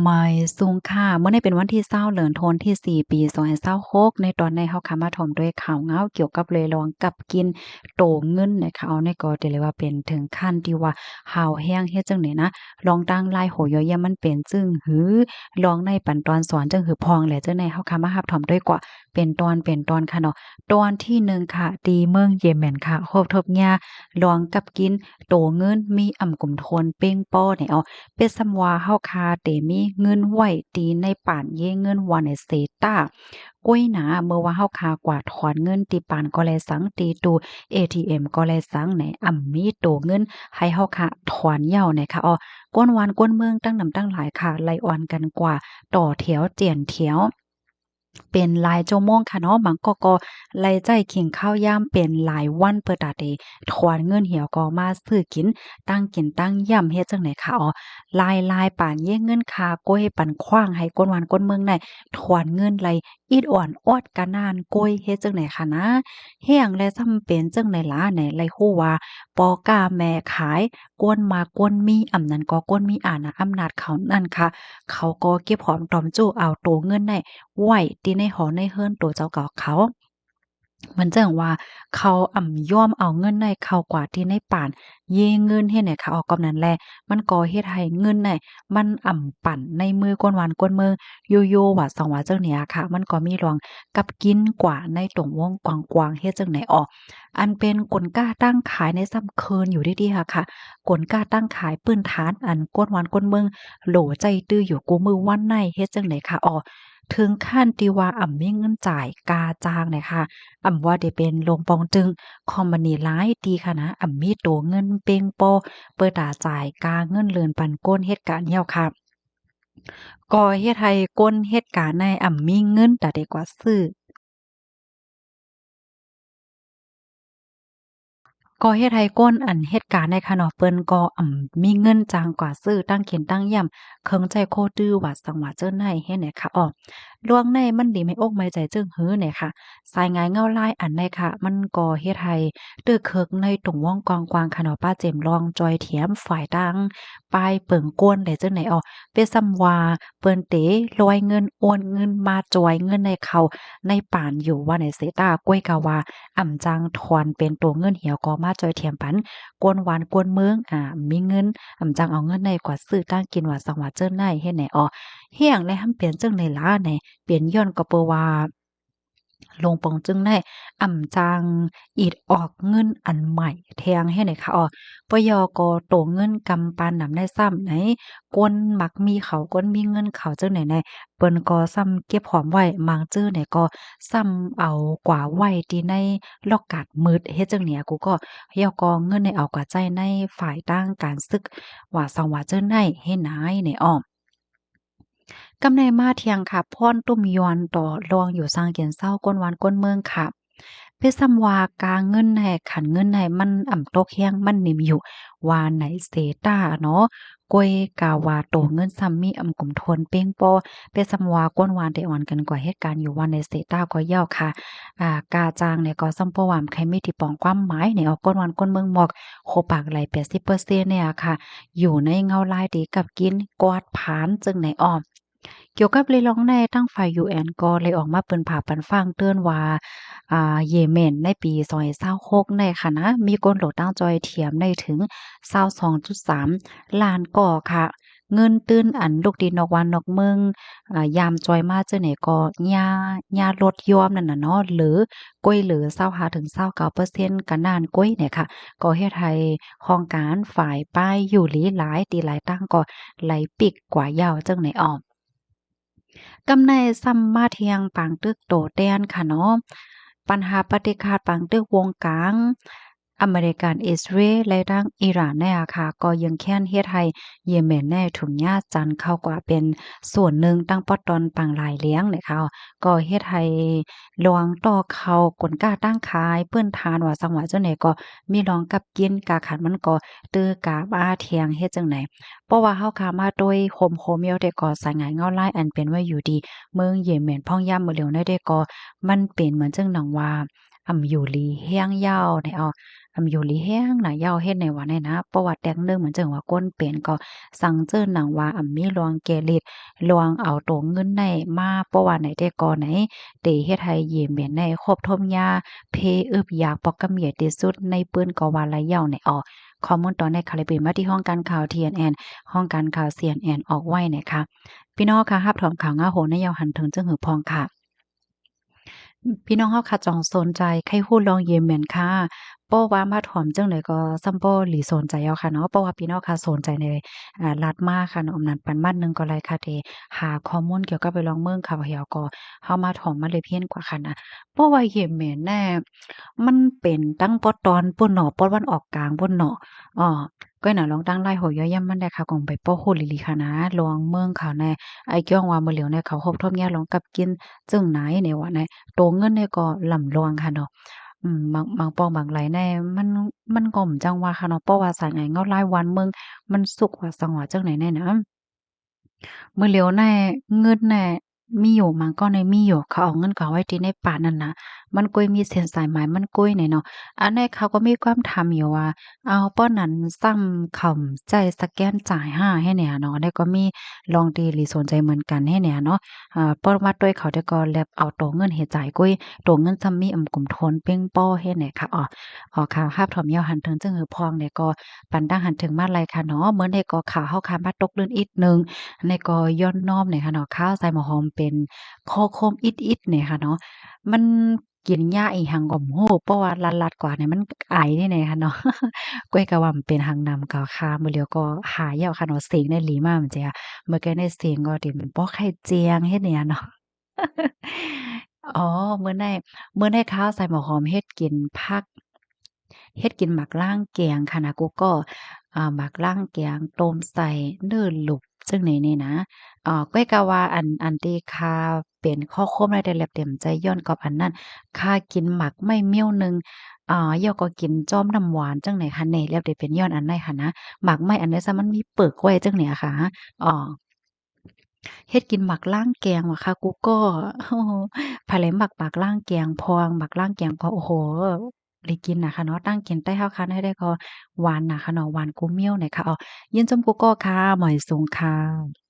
ไม่สูงค่ะเมื่อในเป็นวันที่20เดือนธันวาคมที่4ปี2026ในตอนในเฮาค่ะมาถ่อมด้วยข่าวเหงาเกี่ยวกับเลยลองกับกินโตเงินนะคะเอาในก็ได้เลยว่าเป็นถึงขั้นที่ว่าหาวแห้งเฮ็ดจังได๋นะลองตั้งลายโหย่อยๆมันเป็นจึงหือลองในปันตอนสอนจังหือพองแหละจังในเฮาค่ะมารับถ่อมด้วยกว่าเป็นตอนค่ะเนาะตอนที่1ค่ะตีเมืองเยเมนค่ะโฮบทบหญ้าลองกับกินโตเงินมีอ่ำกุมทนเป้งป้อเนี่ยเอา เป็นสำว่าเฮาคาเตมีเงินไว้ตีในป่านเยเงินว่าในเซตาก้อยหนาเมื่อว่าเฮาคากว่าถอนเงินตีปานก็แลสังตีตู้ ATM ก็แลสังไหนมีโตเงินให้เฮาค่ะถอนเหย้าเนี่ยค่ะอ้อกวนวานกวนเมืองตั้งนำตั้งหลายค่ะไล่ออนกันกว่าต่อแถวเจียนแถวเป็นหลายชั่วโมงค่ะเนาะบางก็ไล่ใจขิงข้าวยามเป็นหลายวันเปิดตาเดถอนเงินเหี่ยวก็มาซื้อกินตั้งย่ำเฮ็ดจังไหนคะอ๋อลายป่านเย้เงินคาโกยปันขว้างให้ก้นวันก้นเมืองได้ถอนเงินไหลอีดอ่อนออดกะนานโกยเฮ็ดจังไหนคะนะแห้งและจำเป็นจังไหนล่ะไหนไลฮู้ว่าปอกาแม่ขายกวนมากวนมีอำนั้นก็กวนมีอานะอำนาจเขานั่นค่ะเขาก็เก็บหอมตอมจู้เอาโตเงินได้ไว้ที่ในหอในเฮิรนตัวเจ้าเก่าเขามันจังว่าเขาย่อมเอาเงินในเข้ากว่าที่ในป่านเยเงินเฮ็ดให้เขาออกกำนั้นแลมันก็เฮ็ดให้เงินน่ะมันปั่นในมือกวนวานกวนมือโยๆว่าสองว่าจังเนี้ยค่ะมันก็มีรองกับกินกว่าในตรงวงกว้างๆเฮ็ดจังไหนออกอันเป็นกลกล้าตั้งขายในซ้ำเคินอยู่ดีๆค่ะกลกล้าตั้งขายปื้นฐานอันกวนวานกวนเมืองโหลใจตื้ออยู่กูมือวันในเฮ็ดจังไหนคะอ้อถึงขั้นที่ว่ามีเงินจ่ายกาจ้างเนี่ยค่ะ ว่าได้เป็นโรงปองจึงคอมมานีหลายตีค่ะนะมีโตเงินเป่งโปเปิดตาจ่ายกาเงินเลือนปันก้นเฮ็ดการเหี่ยวค่ะก่อเฮ็ดให้ก้นเฮ็ดการในมีเงินแต่ได้กว่าซื้อ ก็เฮ็ดให้ก้นเหตุการณ์ในค่ะเนาะเปิ้นก็มีเงินจ้างกว่าซื้อตั้งเข็นตั้งย่ำเคิงใจโคตื้อว่าสังว่าเจิ้นให้เฮ็ดไหนค่ะอ้อลวงในมันดีไม่อกไม่ใจจึงหื้อเนี่ยค่ะสายงายเงาลายอันใดค่ะมันก็เฮ็ดให้ตื้อเคิกในตรงว่องกองกวางค่ะเนาะป้าเจมลองจอยเถียมฝ่ายตังปลายเปิงก้นได้จังไหนอ้อเป็นซำว่าเปิ้นเตลอยเงินโอนเงินมาจอยเงินในเขาในป่านอยู่ว่าในเสตากล้วยกะว่า จังถอนเป็นตัวเงินเหี่ยวก็มาจอยเทียมปันกวนหวานกวนเมืองมีเงินจังเอาเงินในกว่าซื้อตั้งกินว่าสังว่าเจิ้นได้เฮ็ดไหนอ้อเฮียงและหำเปลี่ยนจังในล้าในเปลี่ยนย้อนก็เปอว่าลงปองจึงได้จังอีดออกเงินอันใหม่แทงให้ไหนคะอ้อปยก็โตเงินกำปานนำได้ซ้ำไหนกวนมักมีเขากวนมีเงินเขาจังไหนในเปิ้นก็ซ้ำเก็บหอมไว้มางจื้อเนี่ยก็ซ้ำเอากว่าไว้ที่ในลอกกาดมืดเฮ็ดจังเนี่ยกูก็เฮาก็เงินในเอากว่าใจในฝ่ายต่างการศึกว่าสองว่าเจิ้นได้เฮ็ดนายในอ้อ กำในมาเทียงค่ะพ่อนตุ้มยอนต่อรองอยู่สร้างเกียนเศร้าก้นหวานก้นเมืองค่ะเพชรสำวากาเงินให้ขันเงินให้มันตกแฮงมันนิ่มอยู่ว่าไหนเสตาเนาะกวยกาวาโตเงินซ้ำมีกลุ่มทนเป้งปอเพชรสำวาก้นหวานได้อ่อนกันกว่าเหตุการณ์อยู่ว่าในเสตาก็เย้าค่ะกาจางเนี่ยก็ซ้ำปอวามใครมีที่ปองความหมายในออกก้นหวานก้นเมืองหมอกโคปากไหล80%เนี่ยค่ะอยู่ในเงาลายดีกับกินกวาดผานจึงในอ้อม เกี่ยวกับเรื่องในทั้งฝ่าย UN ก็เลยออกมาเปิ้นผ่าปันฟังเตือนว่าเยเมนในปี2026ในค่ะนะมีคนโหลดตั้งจอยเทียมได้ถึง22.3ล้านก่อค่ะเงินตื้นลูกดินนอกวันนอกเมืองยามจอยมาเจ้าไหนก็ย่าลดยอมนั่นน่ะเนาะหรือก้อยเหลือ25-29%กันนานก้อยเนี่ยค่ะก็เฮ็ดให้โครงการฝ่ายป้ายอยู่หลีหลายตีหลายตั้งก็ไหลปิกกว่ายาวจังไหนอ้อ กำในซัมมาเทียงปางตึกโตแตนค่ะเนาะปัญหาปฏิฆาตปางตึกวงกลางอเมริกันอิสราเอลและทั้งอิหร่านเนี่ยค่ะก็ยังแค้นเฮ็ดให้เยเมนแน่ถุงยาจันเข้ากว่าเป็นส่วนหนึ่งตั้งปอตอนปางหลายเลี้ยงเนี่ยค่ะก็เฮ็ดให้ลวงต่อเขากลก้าตั้งขายเปิ้นทานว่าสังหวะเจ้าไหนก็มีลองกับกินกาขันมันก็ตื้อกาบ้าเทียงเฮ็ดจังไหน เพราะว่าเฮาขามาโดยโฮมๆเหี่ยวแต่ก็สายงานเงาลายอันเป็นว่าอยู่ดีเมืองเยเมนพ่องย่ำมื้อเหลียวในได้ก็มันเป็นเหมือนจังหนังว่า อยู่หลีแห้งยาวในอยู่หลีแห้งน่ะยาวเฮ็ดในว่าในนะประวัติแต่งเดิมเหมือนจังว่าก้นเป็นก็สังเจิ้นหนังว่ามีลวงเกลิดลวงเอาโตเงินในมาประว่าไหนแต่ก่อนไหนเตเฮ็ดให้เยเมียนในครบทมยาเพอึบอยากปอกกะเมียที่สุดในปืนก็ว่าระยาวในข้อมูลตอนในคาลิปมาที่ห้องการข่าว TNN ห้องการข่าว CNN ออกไว้นะคะพี่น้องค่ะรับถอมข่าวง้าโหนในยาวหันถึงจึงหือพองค่ะ พี่น้องเฮาค่ะจองสนใจใครฮู้ลองเยเมนค่ะเพราะว่ามาถ่อมจังได๋ก็ซัมบ่หลีสนใจเอาค่ะเนาะเพราะว่าพี่น้องค่ะสนใจในรัฐมากค่ะเนาะอำนั้นปันบ้านหนึ่งก็เลยค่ะที่หาข้อมูลเกี่ยวกับไปลองเมืองค่ะว่าเหี่ยวก็เฮามาถ่อมมาเลยเพี้ยนกว่าค่ะนะเพราะว่าเยเมนแน่มันเป็นตั้งปอตอนปุ่นเนาะปอตะวันออกกลางปุ่นเนาะอ้อก้อยน่ะลองตั้งไล่โหย่อยย่ำมันได้ค่ะของไปโป้โหลีหลีค่ะนะลองเมืองเขาแน่ไอ้เกี้ยงว่ามื้อเหลียวเนี่ยเขาฮบทบแย่ลองกับกินจึงไหนเนี่ยว่าแน่ โตเงินเนี่ยก็ล่ำลวงค่ะเนาะบางปองบางไหลแน่มันก็บ่จังว่าค่ะเนาะเพราะว่าสายไหนเงารายวันเมืองมันสุกว่าสังว่าจังไหนแน่นะ มื้อเหลียวแน่เงินแน่มีอยู่มันก็ในมีอยู่เขาเอาเงินเขาไว้ที่ในป่านั่นน่ะมันก็มีเส้นสายไหมมันก้อยเนี่ยเนาะอันนี้เขาก็มีความถามอยู่ว่าเอาป้อนั้นซ้ำเขาใจสแกนจ่ายให้ให้เนี่ยเนาะแล้วก็มีลองดีหรือสนใจเหมือนกันให้เนี่ยเนาะป้อว่าด้วยเขาแต่ก็แลบเอาตัวเงินเฮ็ดจ่ายก้อยตัวเงินซ้ำมีกลุ่มทนเป้งป้อให้เนี่ยค่ะข่าวภาพถ่อมยาวหันถึงจึงหือพองเนี่ยก็ปันตั้งหันถึงมาลัยค่ะเนาะเหมือนได้ก็ข่าวเฮาค่ะมาตกลื่นอีกหนึ่ง ในก็ย้อนน้อมเนี่ยค่ะเนาะข้าวใส่หมอหอมเป็นข้อโคมอิดๆเนี่ยค่ะเนาะมันกินยาอีหังก็บ่ฮู้เพราะว่าลัดๆกว่าเนี่ยมันไอนี่แหละค่ะเนาะก้อยก็ว่ามันเป็นหังนำกาวคามื้อเดียวก็หายาวค่ะเนาะเสงได้หลีมามันจะเมื่อแกได้เสงก็ติมันบ่ไข้เจียงเฮ็ดเนี่ยเนาะ อ๋อมื้อได้ข้าวใส่หมอหอมเฮ็ดกินผักเฮ็ดกินหมักล่างแกงค่ะนะกูก็หมักล่างแกงต้มใส่เนื้อหลุบซึ่งในนี่นะก้อยกะว่าอันที่ข้าเป็นข้อคมได้แต่แลบเต็มใจย้อนกับอันนั้นข้ากินหมักไม่เมี่ยวหนึ่งย่อก็กินจ้อมน้ำหวานจังไหนคะแหน่แล้วได้เป็นย้อนอันใดค่ะนะหมักไหม้อันใดซะมันมีเปลือกไว้จังไหนอะคะอ๋อ เฮ็ดกินหมักล่างแกงว่ะค่ะกูก็โอ้โฮไผแลหมักปากล่างแกงพองหมักล่างแกงก็โอ้โฮได้กินน่ะค่ะเนาะตั้งกินใต้เฮาคันให้ได้ก็หวานน่ะค่ะเนาะหวานกูเมี่ยวเนี่ยค่ะยินจมกูก็ค่ะหมอยสุงค่ะ